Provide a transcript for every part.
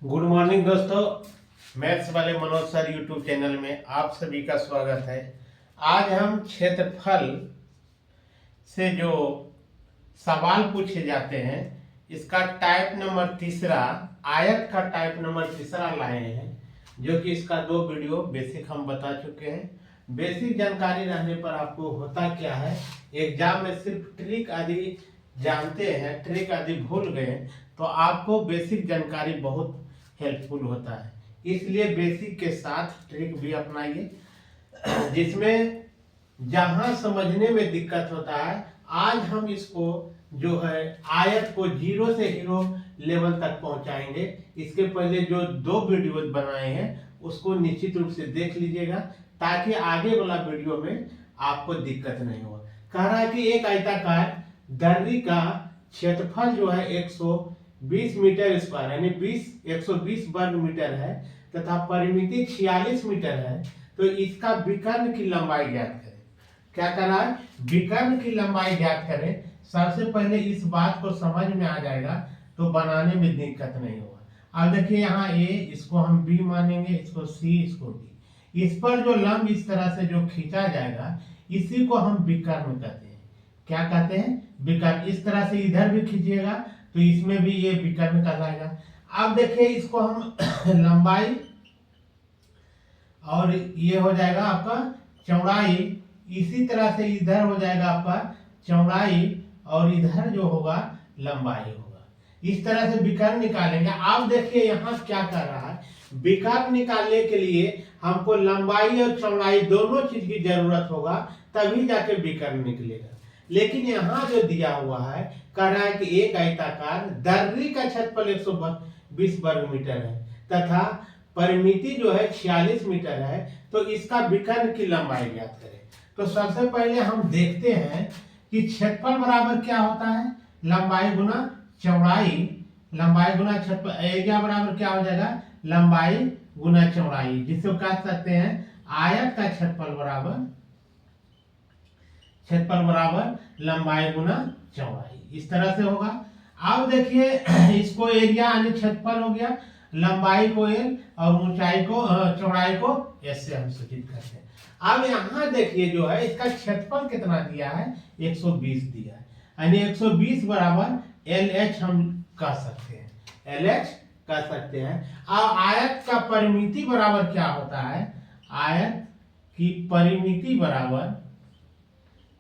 Good morning दोस्तों, maths वाले Manoj sir YouTube channel में आप सभी का स्वागत है। आज हम क्षेत्रफल से जो सवाल पूछे जाते हैं इसका टाइप नंबर तीसरा, आयत का टाइप नंबर तीसरा लाए हैं, जो कि इसका 2 वीडियो बेसिक हम बता चुके हैं। बेसिक जानकारी रहने पर आपको होता क्या है, एग्जाम में सिर्फ ट्रिक आदि जानते हैं, ट्रिक आदि भूल गए तो आपको बेसिक जानकारी बहुत हेल्पफुल होता है। इसलिए बेसिक के साथ ट्रिक भी अपनाइए, जिसमें जहां समझने में दिक्कत होता है आज हम इसको जो है आयत को 0 से हीरो लेवल तक पहुंचाएंगे। इसके पहले जो 2 वीडियो बनाए हैं उसको निश्चित रूप से देख लीजिएगा, ताकि आगे वाला वीडियो में आपको दिक्कत नहीं हो। कह रहा है कि एक आयताकार दर्री का क्षेत्रफल जो है 120 मीटर स्क्वायर यानी 120 वर्ग मीटर है तथा परिमिति 46 मीटर है, तो इसका विकर्ण की लंबाई ज्ञात करें। क्या करना है, विकर्ण की लंबाई ज्ञात करें। सबसे पहले इस बात को समझ में आ जाएगा तो बनाने में दिक्कत नहीं होगा। अब देखिए यहाँ ए, इसको हम बी मानेंगे, इसको सी, इसको डी। इस पर जो लंब इस तरह से जो खींचा जाएगा इसी को हम विकर्ण कहते हैं। क्या कहते हैं, विकर्ण। इस तरह से इधर भी खींचिएगा तो इसमें भी ये विकर्ण कहलाएगा। अब देखिए इसको हम लंबाई और ये हो जाएगा आपका चौड़ाई, इसी तरह से इधर हो जाएगा आपका चौड़ाई और इधर जो होगा लंबाई होगा। इस तरह से विकर्ण निकालेंगे। अब देखिए यहाँ क्या कर रहा है, विकर्ण निकालने के लिए हमको लंबाई और चौड़ाई दोनों चीज की जरूरत होगा, तभी जाके विकर्ण निकलेगा। लेकिन यहाँ जो दिया हुआ है, कह रहा है कि एक आयताकार दर्री का क्षेत्रफल 120 वर्ग मीटर है तथा परिमिति जो है 46 मीटर है, तो इसका विकर्ण की लंबाई ज्ञात करें। तो सबसे पहले हम देखते हैं कि क्षेत्रफल बराबर क्या होता है, लंबाई गुना चौड़ाई। लंबाई गुना क्षेत्रफल, एरिया बराबर क्या हो जाएगा, लंबाई गुना चौड़ाई, जिसको कह सकते हैं आयत का क्षेत्रफल बराबर लंबाई गुना चौड़ाई। इस तरह से होगा। अब देखिए इसको एरिया यानी क्षेत्रफल हो गया, लंबाई को एल और ऊंचाई को चौड़ाई को एस से हम सूचित करते हैं। अब यहाँ देखिए जो है इसका क्षेत्रफल कितना दिया है, 120 दिया है, यानी 120 बराबर एल एच हम कह सकते हैं, एल एच कह सकते हैं। अब आयत का परिमिति बराबर क्या होता है, आयत की परिमिति बराबर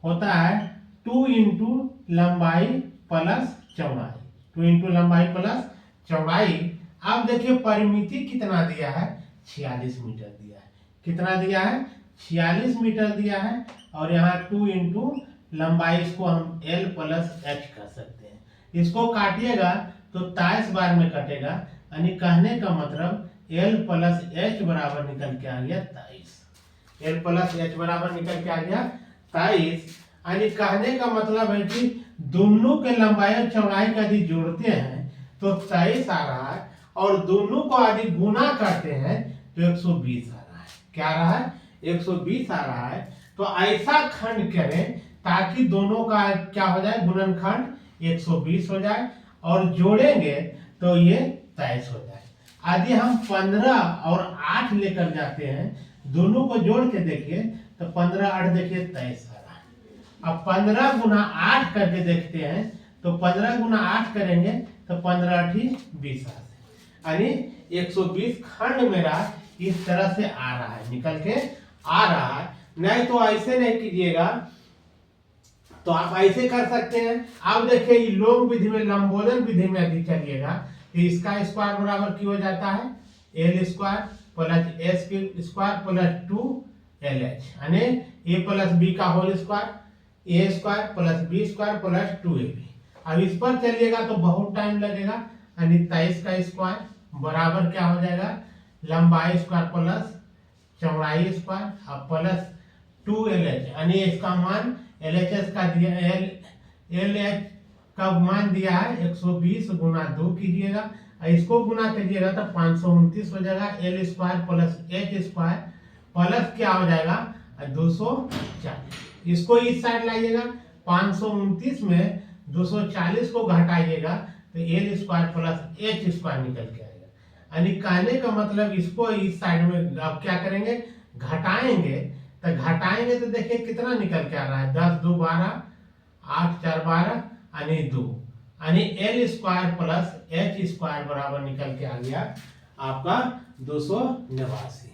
होता है 2 इंटू लंबाई प्लस चौड़ाई, 2 इंटू लंबाई प्लस चौड़ाई। अब देखिए परिमिति कितना दिया है, 46 मीटर दिया है। कितना दिया है, 46 मीटर दिया है। और यहाँ 2 इंटू लंबाई, इसको हम L प्लस एच कर सकते हैं। इसको काटिएगा तो 23 बार में कटेगा, यानी कहने का मतलब L प्लस एच बराबर निकल के आ गया 23। L प्लस एच बराबर निकल के आ गया 23। यानी कहने का मतलब है कि दोनों के लंबाई और चौड़ाई का यदि जोड़ते हैं तो 23 आ रहा है, और दोनों को यदि गुना करते हैं तो 120 आ रहा है। क्या आ रहा है, 120 आ रहा है। तो ऐसा खंड करें ताकि दोनों का क्या हो जाए, गुणनखंड 120 हो जाए, और जोड़ेंगे तो ये 23 हो जाए। यदि हम 15 और 8 लेकर जाते हैं, दोनों को जोड़ के देखिए तो 15 8 देखिए 23 आ रहा है। अब 15 गुना 8 करके देखते हैं तो 15 गुना 8 करेंगे तो 15 8 20 यानी 120 खंड मेरा इस तरह से आ रहा है, निकल के आ रहा है। नहीं तो ऐसे नहीं कीजिएगा, तो आप ऐसे कर सकते हैं। अब देखिए लोग विधि में, लंबोदर विधि में यदि चलिएगा तो इसका स्क्वायर बराबर क्या हो जाता है, L square plus S square plus 2LH, यानी ए प्लस बी का whole square, A square plus B square plus 2AB। अब इस पर चलिएगा तो बहुत टाइम लगेगा, यानी 23 का स्क्वायर बराबर क्या हो जाएगा, लंबाई स्क्वायर प्लस चौड़ाई स्क्वायर और प्लस 2LH, यानी इसका मान LHS का दिया, LH का मान दिया है 120 गुना 2 कीजिएगा, इसको गुना कीजिएगा तो 529 हो जाएगा। L square plus H square plus क्या हो जाएगा 240। इसको इस साइड लाइएगा, 529 में 240 को घटाइएगा तो L square plus H square निकल के आएगा। यानी कहने का मतलब इसको इस साइड में अब क्या करेंगे, घटाएंगे। तो घटाएंगे तो देखिए कितना निकल के आ रहा है, 10 2 12, 8 4 12 यानी 2, यानी L square plus H square बराबर निकल के आ गया आपका 289।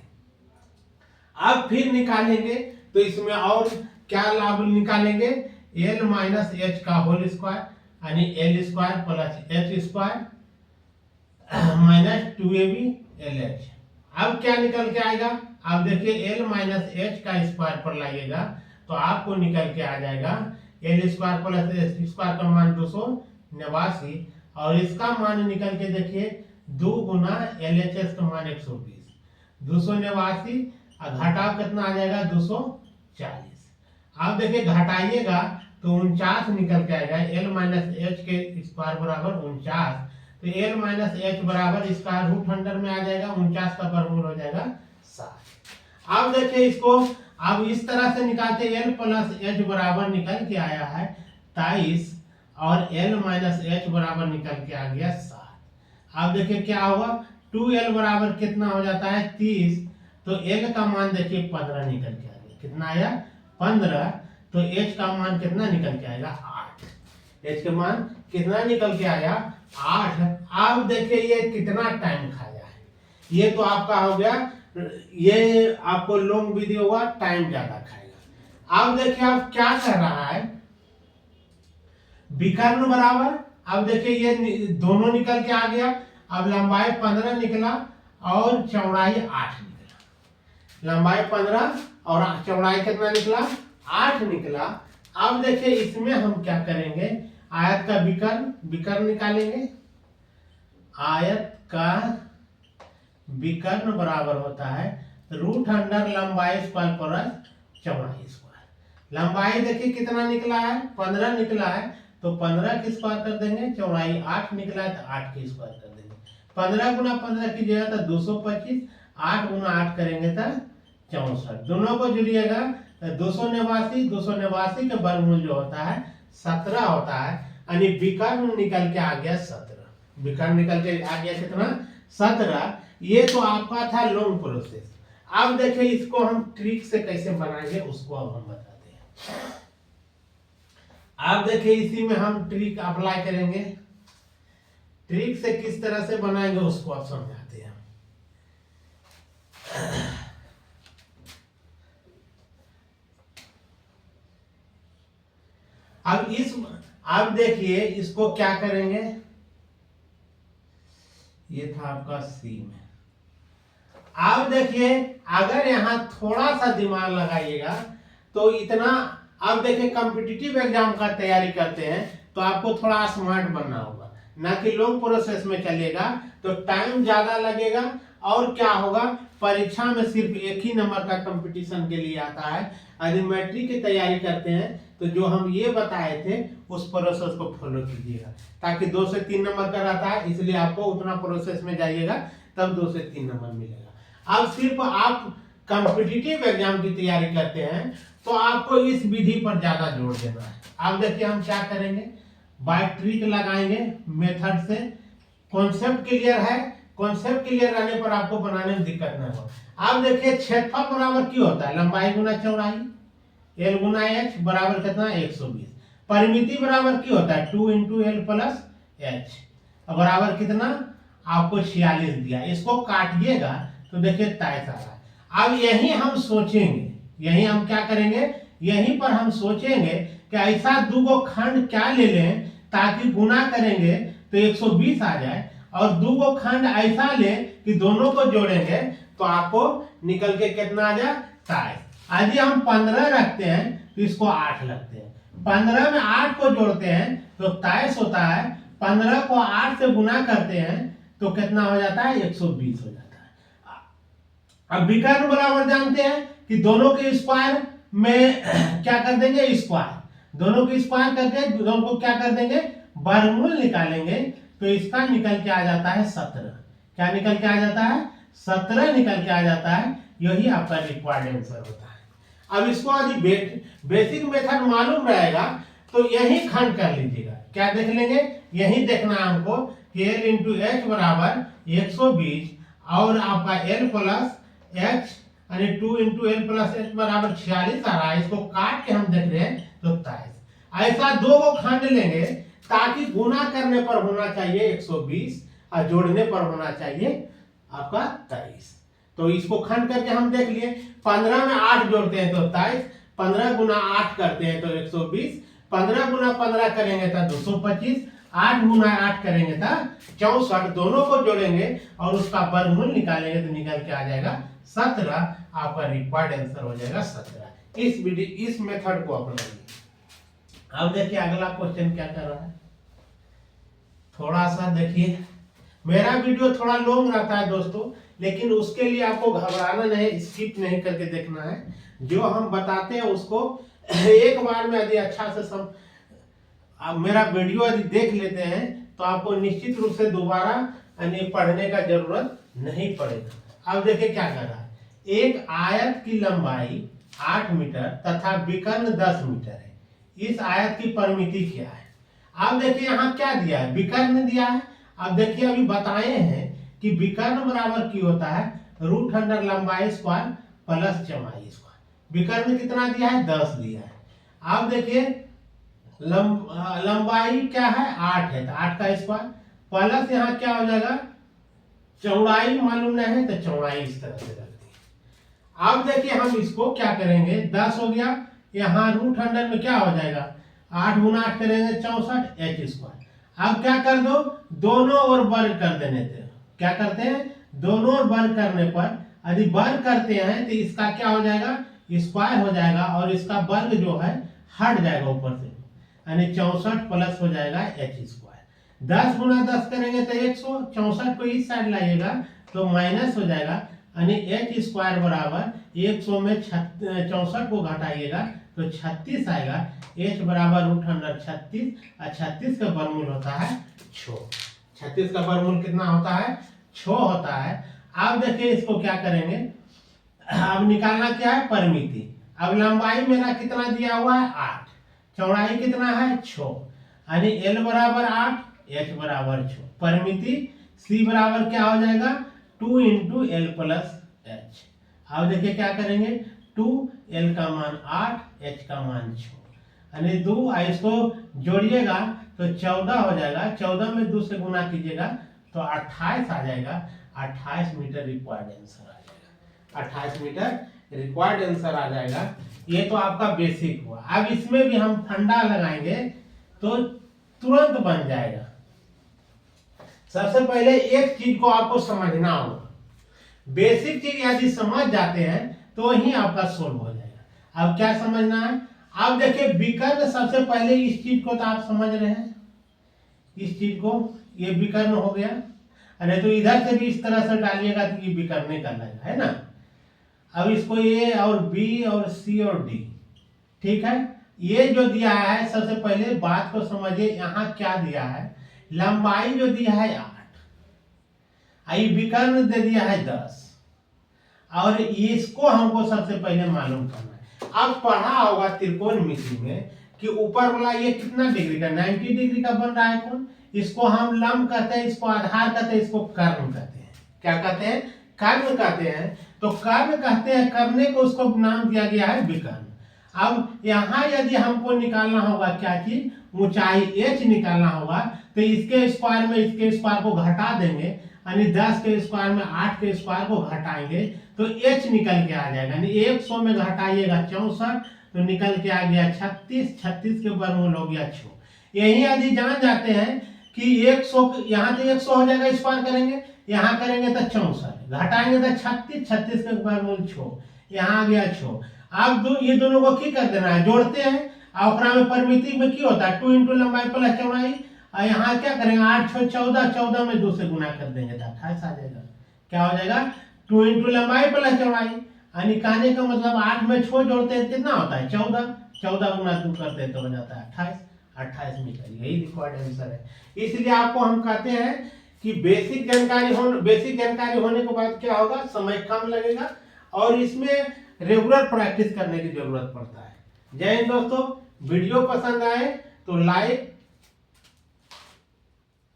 अब फिर निकालेंगे तो इसमें और क्या लाभ निकालेंगे, एल माइनस एच का होल स्क्वायर, यानी L square plus H square minus 2ab L H. अब क्या निकल के आएगा, अब देखिए एल माइनस एच का स्क्वायर पर लाइएगा तो आपको निकल के आ जाएगा L square plus H square का मान 289, और इसका मान निकल के देखिए 2 गुना एल एच एस का मान 120, 289 और घटाव कितना आ जाएगा 240। अब देखिए घटाइएगा तो 49 निकल के आएगा, एल माइनस एच के स्क्वायर बराबर 49, तो एल माइनस एच बराबर स्क्वायर रूट अंडर में आ जाएगा, 49 का वर्गमूल हो जाएगा 7। अब देखिए इसको अब इस तरह से निकालते, एल प्लस एच बराबर निकल के आया है 23 और एल माइनस एच बराबर निकल के आ गया 7। अब देखिए क्या होगा, 2l बराबर कितना हो जाता है 30, तो l का मान देखिए 15 निकल के आ गया, कितना आया 15, तो h का मान कितना निकल के आएगा 8, h का मान कितना निकल के आया 8। अब देखिए ये कितना टाइम खाया है, ये तो आपका हो गया, ये आपको लॉन्ग वीडियो होगा, टाइम ज्यादा खाएगा। अब देखिए आप क्या कर रहा है, विकर्ण बराबर, अब देखिए ये दोनों निकल के आ गया, अब लंबाई 15 निकला और चौड़ाई 8 निकला, लंबाई 15 और चौड़ाई कितना निकला 8 निकला। अब देखिए इसमें हम क्या करेंगे, आयत का विकर्ण निकालेंगे, आयत का विकर्ण बराबर होता है रूट अंडर लंबाई स्क्वायर प्लस चौड़ाई स्क्वायर। लंबाई देखिए कितना निकला है 15 निकला है, तो 15 की स्क्वायर कर देंगे, चौड़ाई 8 निकला है तो 8 की स्क्वायर कर देंगे, 15 गुना 15 कीजिएगा तो 225, 8 गुना 8 करेंगे तो 64, दोनों को जुड़िएगा 289, 289 के वर्गमूल जो होता है 17 होता है, यानी विकर्ण निकल के आ गया 17, विकर्ण निकल के आ गया कितना 17। ये तो आपका था लॉन्ग प्रोसेस। अब देखिए इसको हम ट्रिक से कैसे बनाएंगे उसको अब हम बताते हैं। अब देखिए इसी में हम ट्रिक अप्लाई करेंगे, ट्रिक से किस तरह से बनाएंगे उसको आप समझाते हैं। अब देखिए इसको क्या करेंगे, ये था आपका सी में। अब देखिए अगर यहां थोड़ा सा दिमाग लगाइएगा तो इतना, अब देखिए कॉम्पिटिटिव एग्जाम का तैयारी करते हैं तो आपको थोड़ा स्मार्ट बनना होगा, ना कि लॉन्ग प्रोसेस में चलेगा तो टाइम ज्यादा लगेगा, और क्या होगा परीक्षा में सिर्फ एक ही नंबर का कंपटीशन के लिए आता है। यदि मैट्रिक की तैयारी करते हैं तो जो हम ये बताए थे उस प्रोसेस को फॉलो कीजिएगा, ताकि 2 से 3 नंबर का रहता है, इसलिए आपको उतना प्रोसेस में जाइएगा तब 2 से 3 नंबर मिलेगा। अब सिर्फ आप कॉम्पिटिटिव एग्जाम की तैयारी करते हैं तो आपको इस विधि पर ज्यादा जोर देना है। अब देखिए हम क्या करेंगे, बाय ट्रिक लगाएंगे मेथड से, कॉन्सेप्ट क्लियर है, कॉन्सेप्ट क्लियर रहने पर आपको बनाने में दिक्कत न हो। अब देखिए क्षेत्रफल बराबर क्यों होता है, लंबाई गुना चौड़ाई, एल गुना एच बराबर कितना 120, परिमिति बराबर क्यों होता है 2 इंटू एल प्लस एच बराबर कितना आपको 46 दिया, इसको काटिएगा तो देखिए 23 आ रहा है। अब यही हम सोचेंगे, यही हम क्या करेंगे, यहीं पर हम सोचेंगे कि ऐसा 2 खंड क्या ले लें ताकि गुना करेंगे तो 120 आ जाए, और 2 खंड ऐसा ले कि दोनों को जोड़ेंगे तो आपको निकल के कितना आ जाए 23। यदि हम 15 रखते हैं तो इसको 8 लगते हैं, 15 में 8 को जोड़ते हैं तो 23 होता है, 15 को 8 से गुना करते हैं तो कितना हो जाता है 120 हो जाता है। अब विकर्ण बराबर जानते हैं कि दोनों के स्क्वायर में क्या कर देंगे स्क्वायर, दोनों के स्क्वायर करके दोनों को क्या कर देंगे वर्गमूल निकालेंगे, तो इसका निकल के आ जाता है 17, क्या निकल के आ जाता है 17 निकल के आ जाता है, यही आपका रिक्वायर्ड आंसर होता है। अब इसको यदि बेसिक मेथड मालूम रहेगा तो यही खंड कर लीजिएगा, क्या देख लेंगे, यही देखना है हमको कि L इंटू एच बराबर 120 और आपका L प्लस एच यानी 2 इंटू एल प्लस एच बराबर 46 आ रहा है। इसको काट के हम देख रहे हैं तो 23। ऐसा दो को खंड लेंगे ताकि गुना करने पर होना चाहिए 120 और जोड़ने पर होना चाहिए आपका 23। तो इसको खंड करके हम देख लिए, 15 में 8 जोड़ते हैं तो 23, 15 गुना 8 करते हैं तो 120, 15 गुना 15 करेंगे तो 225, 8 गुना 8 करेंगे तो 64। दोनों को जोड़ेंगे और उसका वर्गमूल निकालेंगे तो निकल के आ जाएगा 17। आपका रिक्वायर्ड आंसर हो जाएगा 17। इस मेथड को अपनाइए। अब देखिए अगला क्वेश्चन क्या कर रहा है, थोड़ा सा देखिए। मेरा वीडियो थोड़ा लॉन्ग रहता है दोस्तों, लेकिन उसके लिए आपको घबराना नहीं, स्किप नहीं करके देखना है। जो हम बताते हैं उसको एक बार में यदि अच्छा से आप मेरा वीडियो यदि देख लेते हैं तो आपको निश्चित रूप से दोबारा पढ़ने का जरूरत नहीं पड़ेगा। अब देखिए क्या कर रहा है, एक आयत की लंबाई 8 मीटर तथा विकर्ण 10 मीटर है। इस आयत की परिमिति क्या है। अब देखिए यहाँ क्या दिया है, विकर्ण दिया है। अब देखिए अभी बताए हैं कि विकर्ण बराबर की होता है √अंडर लंबाई स्क्वायर प्लस चौड़ाई स्क्वायर। विकर्ण कितना दिया है, 10 दिया है। अब देखिए लंबाई क्या है, 8 है तो 8 का स्क्वायर प्लस यहाँ क्या हो जाएगा, चौड़ाई मालूम नहीं है तो चौड़ाई इस तरह से रख दी। अब देखिए हम इसको क्या करेंगे, 10 हो गया, यहाँ √अंडर में क्या हो जाएगा, 8 गुना 8 करेंगे 64 h स्क्वायर। अब क्या कर दो, दोनों ओर वर्ग कर देने थे। क्या करते हैं, दोनों ओर वर्ग करने पर यदि वर्ग करते हैं तो इसका क्या हो जाएगा, स्क्वायर हो जाएगा और इसका वर्ग जो है हट जाएगा ऊपर से, यानी 64 प्लस हो जाएगा h स्क्वायर। 10 गुना 10 करेंगे तो 100, 64 को इस साइड लाइएगा तो माइनस हो जाएगा, यानी h स्क्वायर बराबर 100 में 64 को घटाइएगा तो 36 आएगा। h बराबर √अंडर 36 और 36 का वर्गमूल होता है 6। 36 का वर्गमूल कितना होता है, 6 होता है। अब देखिए इसको क्या करेंगे, अब निकालना क्या है, परिमिति। अब लंबाई मेरा कितना दिया हुआ है, 8, चौड़ाई कितना है 6, यानी L बराबर 8, H बराबर 6। परिमिति C बराबर क्या हो जाएगा, 2 इंटू एल प्लस एच। अब देखिए क्या करेंगे, 2 L का मान 8, H का मान 6, यानी 2, इसको जोड़िएगा तो 14 हो जाएगा। 14 में 2 से गुना कीजिएगा तो 28 आ जाएगा। 28 मीटर रिक्वायर्ड आंसर आ जाएगा। 28 मीटर रिक्वायर्ड आंसर आ जाएगा। ये तो आपका बेसिक हुआ। अब इसमें भी हम फंडा लगाएंगे तो तुरंत बन जाएगा। सबसे पहले एक चीज को आपको समझना होगा, बेसिक चीज यदि समझ जाते हैं तो वही आपका सोल्व हो जाएगा। अब क्या समझना है, अब देखिए विकर्ण, सबसे पहले इस चीज को तो आप समझ रहे हैं, इस चीज को, ये विकर्ण हो गया, अरे तो इधर से भी इस तरह से डालिएगा तो ये विकर्ण का लगेगा, है ना। अब इसको A और B और C और D, ठीक है। ये जो दिया है, सबसे पहले बात को समझिए, यहाँ क्या दिया है, लंबाई जो दिया है 8, विकर्ण दे दिया है 10, और इसको हमको सबसे पहले मालूम करना है। अब पढ़ा होगा त्रिकोणमिति में कि ऊपर वाला ये कितना डिग्री का, 90 डिग्री का बन रहा है कौन, इसको हम लंब कहते हैं, इसको आधार कहते हैं, इसको कर्ण कहते हैं। क्या कहते हैं, कर्ण कहते हैं। तो कर्ण कहते हैं, करने को उसको नाम दिया गया है विकर्ण। अब यहाँ यदि हमको निकालना होगा क्या चीज, ऊंचाई h निकालना होगा, तो इसके स्क्वायर में इसके स्क्वायर को घटा देंगे, यानी 10 के स्क्वायर में 8 के स्क्वायर को घटाएंगे तो h निकल के आ जाएगा, यानी 100 में घटाइएगा 64 तो निकल के आ गया 36, 36 के वर्गमूल हो गया 6। यही यदि जान जाते हैं कि 100, यहाँ तो 100 हो जाएगा, स्क्वायर करेंगे, यहाँ करेंगे तो 64, घटाएंगे तो 36, 36 के वर्गमूल 6, यहाँ आ गया 6। अब ये दोनों को की कर देना है, जोड़ते हैं, और में परिमिति में क्या होता है, 2 इंटू लंबाई प्लस चौड़ाई, और यहाँ क्या करेंगे, 8 6 14, 14 में 2 से गुना कर देंगे तो 28 आ जाएगा। क्या हो जाएगा, 2 इंटू लंबाई प्लस चौड़ाई, यानी कहने का मतलब 8 में 6 जोड़ते हैं कितना होता है 14, 14 गुना 2 करते हैं तो हो जाता है 28 मीटर। यही रिक्वायर्ड आंसर है। इसलिए आपको हम कहते हैं कि बेसिक जानकारी होने के बाद क्या होगा, समय कम लगेगा और इसमें रेगुलर प्रैक्टिस करने की जरूरत पड़ता है। जय हिंद दोस्तों, वीडियो पसंद आए तो लाइक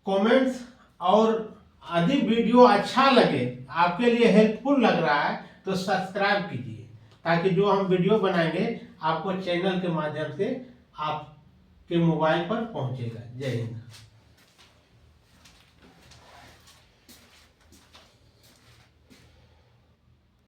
कमेंट्स, और यदि वीडियो अच्छा लगे, आपके लिए हेल्पफुल लग रहा है, तो सब्सक्राइब कीजिए, ताकि जो हम वीडियो बनाएंगे आपको चैनल के माध्यम से आपके मोबाइल पर पहुंचेगा। जय हिंद।